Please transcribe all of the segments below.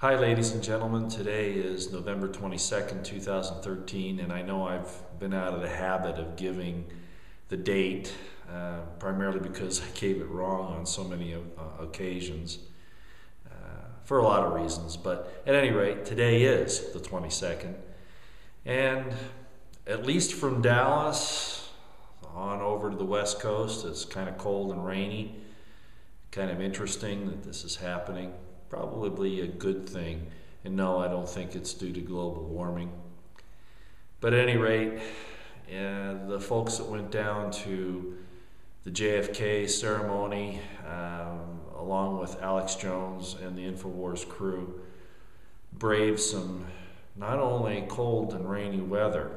Hi ladies and gentlemen, today is November 22nd, 2013, and I know I've been out of the habit of giving the date, primarily because I gave it wrong on so many occasions, for a lot of reasons, but at any rate, today is the 22nd, and at least from Dallas on over to the West Coast, it's kind of cold and rainy, kind of interesting that this is happening. Probably a good thing, and no, I don't think it's due to global warming. But at any rate, the folks that went down to the JFK ceremony, along with Alex Jones and the InfoWars crew, braved some not only cold and rainy weather,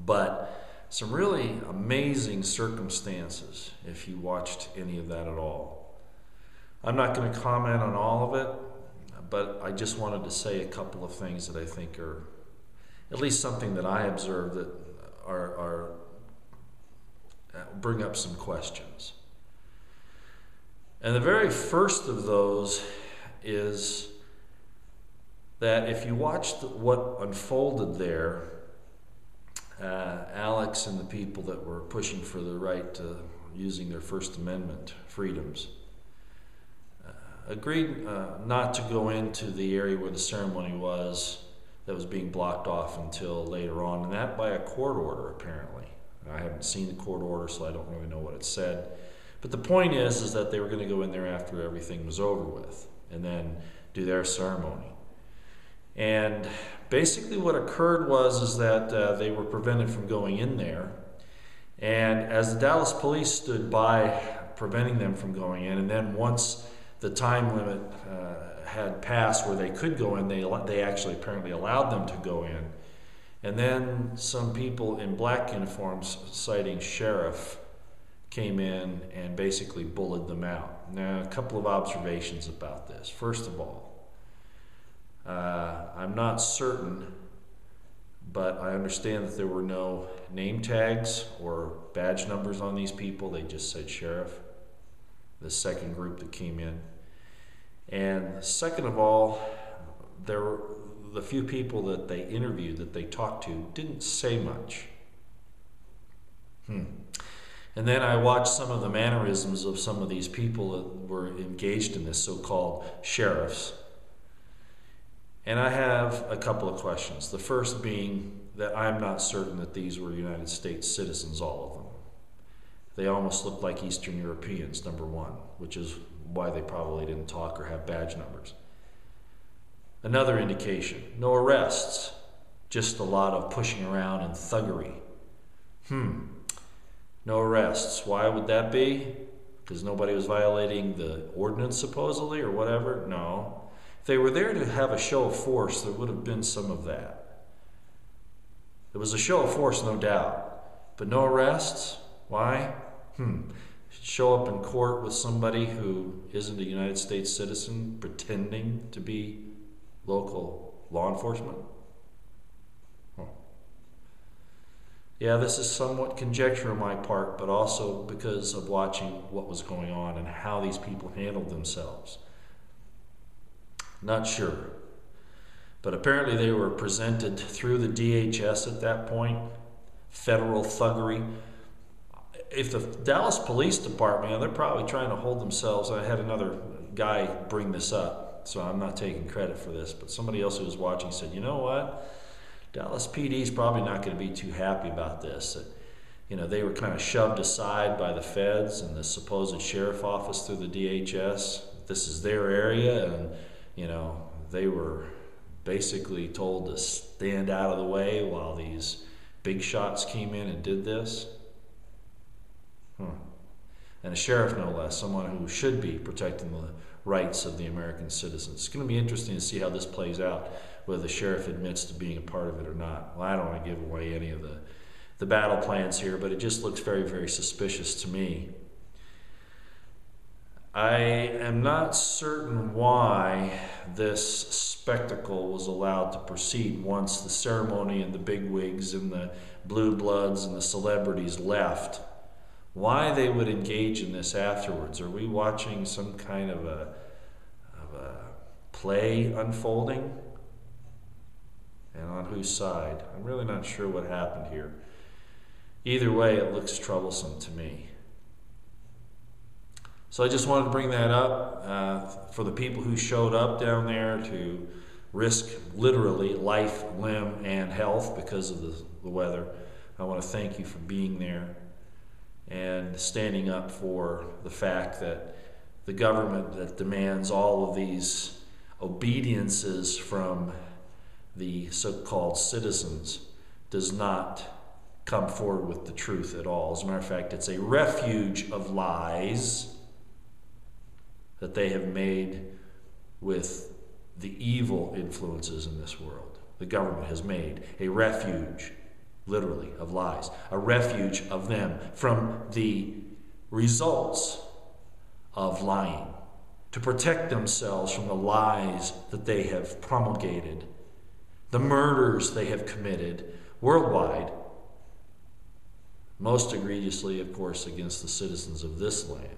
but some really amazing circumstances if you watched any of that at all. I'm not going to comment on all of it, but I just wanted to say a couple of things that I think are at least something that I observed that are bring up some questions. And the very first of those is that if you watched what unfolded there, Alex and the people that were pushing for the right to using their First Amendment freedoms agreed not to go into the area where the ceremony was that was being blocked off until later on, and that by a court order apparently. I haven't seen the court order, so I don't really know what it said. But the point is that they were going to go in there after everything was over with and then do their ceremony. And basically what occurred was that they were prevented from going in there, and as the Dallas police stood by preventing them from going in, and then once the time limit had passed where they could go in, they actually apparently allowed them to go in. And then some people in black uniforms citing sheriff came in and basically bullied them out. Now, a couple of observations about this. First of all, I'm not certain, but I understand that there were no name tags or badge numbers on these people. They just said sheriff, the second group that came in. And second of all, there were the few people that they interviewed, that they talked to, didn't say much. And then I watched some of the mannerisms of some of these people that were engaged in this so-called sheriffs. And I have a couple of questions. The first being that I'm not certain that these were United States citizens, all of them. They almost looked like Eastern Europeans, number one, which is why they probably didn't talk or have badge numbers. Another indication, no arrests, just a lot of pushing around and thuggery. No arrests. Why would that be? Because nobody was violating the ordinance supposedly or whatever? No. If they were there to have a show of force, there would have been some of that. It was a show of force, no doubt. But no arrests? Why? Show up in court with somebody who isn't a United States citizen pretending to be local law enforcement? Yeah, this is somewhat conjecture on my part, but also because of watching what was going on and how these people handled themselves. Not sure. But apparently they were presented through the DHS at that point, federal thuggery. If the Dallas Police Department, they're probably trying to hold themselves. I had another guy bring this up, so I'm not taking credit for this, but somebody else who was watching said, you know what? Dallas PD is probably not going to be too happy about this. They were kind of shoved aside by the feds and the supposed sheriff office through the DHS. This is their area, and, they were basically told to stand out of the way while these big shots came in and did this. And a sheriff, no less, someone who should be protecting the rights of the American citizens. It's going to be interesting to see how this plays out, whether the sheriff admits to being a part of it or not. Well, I don't want to give away any of the battle plans here, but it just looks very, very suspicious to me. I am not certain why this spectacle was allowed to proceed once the ceremony and the bigwigs and the blue bloods and the celebrities left. Why they would engage in this afterwards? Are we watching some kind of a play unfolding? And on whose side? I'm really not sure what happened here. Either way, it looks troublesome to me. So I just wanted to bring that up for the people who showed up down there to risk literally life, limb, and health because of the weather. I want to thank you for being there and standing up for the fact that the government that demands all of these obediences from the so-called citizens does not come forward with the truth at all. As a matter of fact, it's a refuge of lies that they have made with the evil influences in this world. The government has made a refuge, literally, of lies. A refuge of them from the results of lying, to protect themselves from the lies that they have promulgated, the murders they have committed worldwide, most egregiously, of course, against the citizens of this land.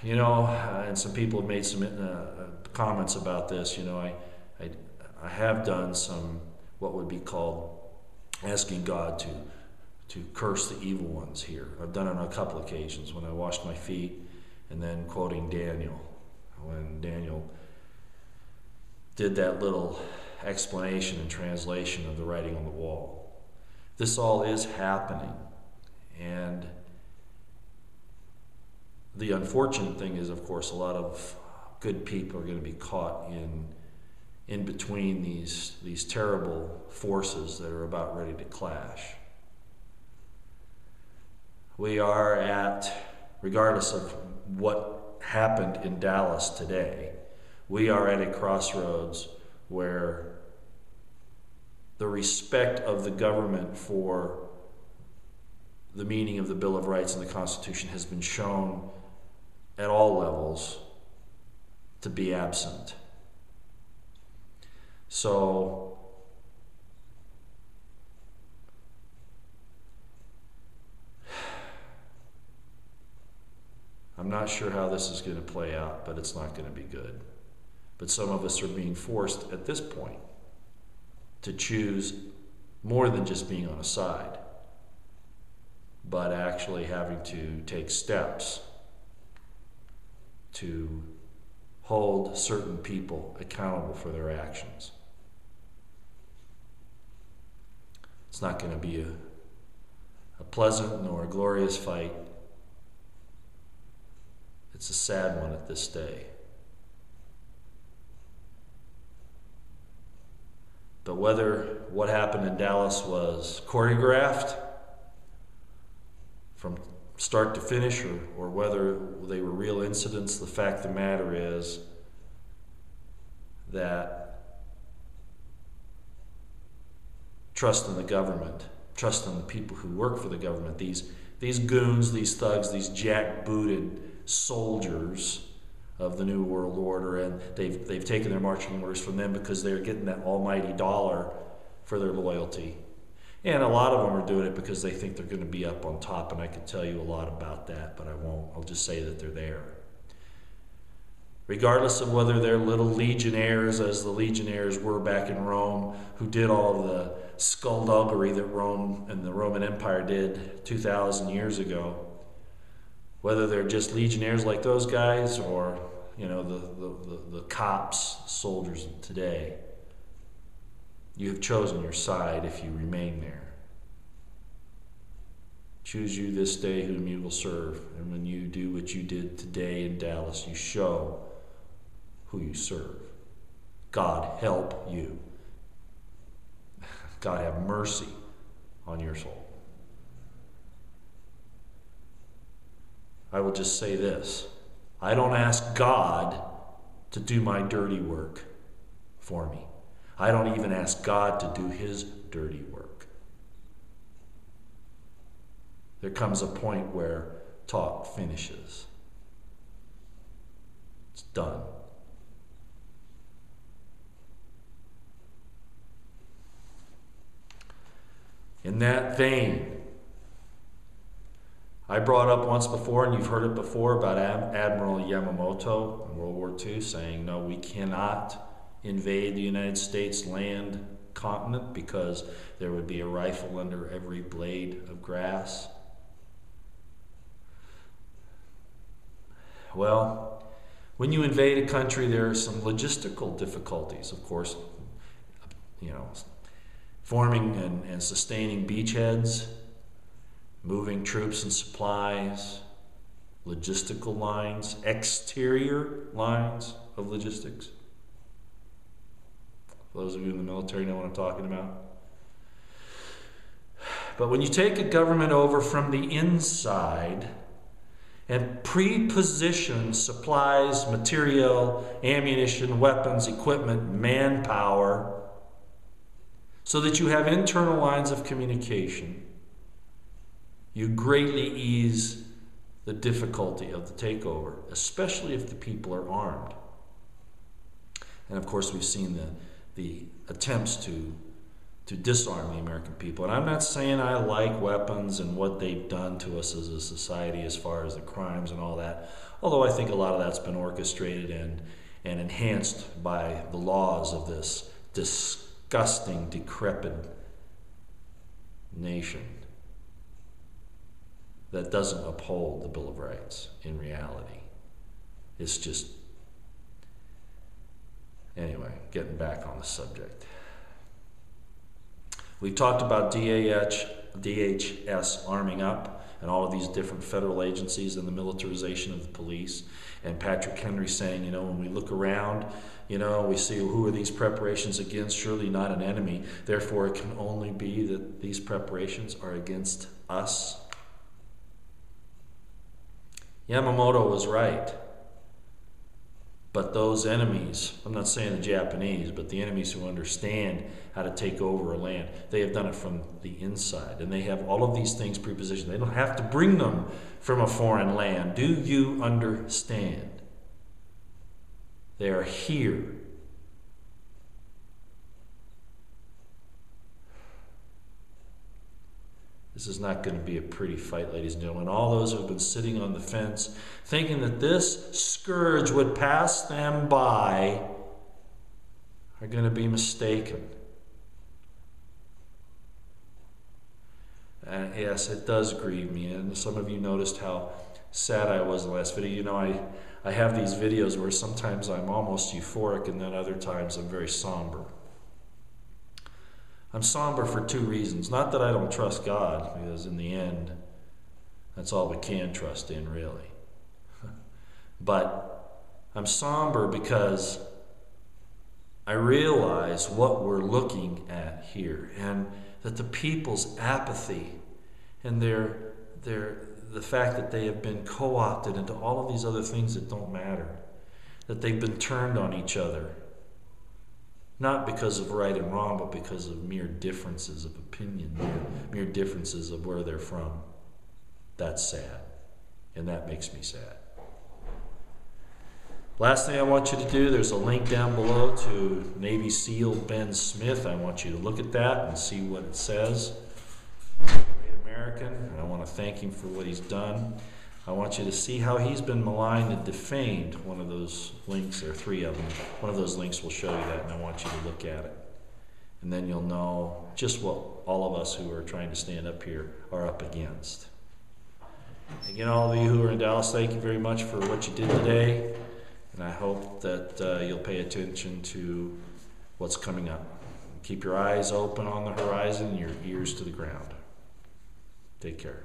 You know, and some people have made some comments about this. You know, I have done some what would be called asking God to curse the evil ones here. I've done it on a couple occasions when I washed my feet, and then quoting Daniel, when Daniel did that little explanation and translation of the writing on the wall. This all is happening, and the unfortunate thing is, of course, a lot of good people are going to be caught in between these terrible forces that are about ready to clash. We are at, regardless of what happened in Dallas today, we are at a crossroads where the respect of the government for the meaning of the Bill of Rights and the Constitution has been shown at all levels to be absent. So I'm not sure how this is going to play out, but it's not going to be good. But some of us are being forced at this point to choose more than just being on a side, but actually having to take steps to hold certain people accountable for their actions. It's not going to be a pleasant nor a glorious fight. It's a sad one at this day. But whether what happened in Dallas was choreographed from start to finish, or whether they were real incidents, the fact of the matter is that trust in the government, trust in the people who work for the government, these goons, these thugs, these jackbooted soldiers of the New World Order, and they've taken their marching orders from them because they're getting that almighty dollar for their loyalty. And a lot of them are doing it because they think they're going to be up on top, and I could tell you a lot about that, but I won't. I'll just say that they're there. Regardless of whether they're little legionnaires, as the legionnaires were back in Rome, who did all of the skullduggery that Rome and the Roman Empire did 2,000 years ago, whether they're just legionnaires like those guys, or the cops, soldiers of today, you have chosen your side if you remain there. Choose you this day whom you will serve, and when you do what you did today in Dallas, you show who you serve. God help you. God have mercy on your soul. I will just say this. I don't ask God to do my dirty work for me. I don't even ask God to do his dirty work. There comes a point where talk finishes. It's done. In that vein, I brought up once before, and you've heard it before, about Admiral Yamamoto in World War II saying, no, we cannot invade the United States land continent because there would be a rifle under every blade of grass. Well, when you invade a country, there are some logistical difficulties, of course. Forming and sustaining beachheads, moving troops and supplies, logistical lines, exterior lines of logistics. Those of you in the military know what I'm talking about. But when you take a government over from the inside and pre-position supplies, material, ammunition, weapons, equipment, manpower, so that you have internal lines of communication, you greatly ease the difficulty of the takeover, especially if the people are armed. And of course, we've seen the attempts to disarm the American people. And I'm not saying I like weapons and what they've done to us as a society as far as the crimes and all that, although I think a lot of that's been orchestrated and enhanced by the laws of this disgusting, decrepit nation that doesn't uphold the Bill of Rights in reality. It's just... Anyway, getting back on the subject. We've talked about DHS arming up and all of these different federal agencies and the militarization of the police. And Patrick Henry saying, when we look around, we see who are these preparations against? Surely not an enemy. Therefore, it can only be that these preparations are against us. Yamamoto was right. But those enemies, I'm not saying the Japanese, but the enemies who understand how to take over a land, they have done it from the inside. And they have all of these things prepositioned. They don't have to bring them from a foreign land. Do you understand? They are here. This is not going to be a pretty fight, ladies and gentlemen. All those who have been sitting on the fence thinking that this scourge would pass them by are going to be mistaken. And yes, it does grieve me. And some of you noticed how sad I was in the last video. I have these videos where sometimes I'm almost euphoric and then other times I'm very somber. I'm somber for two reasons. Not that I don't trust God, because in the end, that's all we can trust in, really. But I'm somber because I realize what we're looking at here, and that the people's apathy and the fact that they have been co-opted into all of these other things that don't matter, that they've been turned on each other. Not because of right and wrong, but because of mere differences of opinion, mere differences of where they're from. That's sad. And that makes me sad. Last thing I want you to do, there's a link down below to Navy SEAL Ben Smith. I want you to look at that and see what it says. Great American, and I want to thank him for what he's done. I want you to see how he's been maligned and defamed. One of those links, there are three of them. One of those links will show you that, and I want you to look at it. And then you'll know just what all of us who are trying to stand up here are up against. Again, all of you who are in Dallas, thank you very much for what you did today. And I hope that you'll pay attention to what's coming up. Keep your eyes open on the horizon and your ears to the ground. Take care.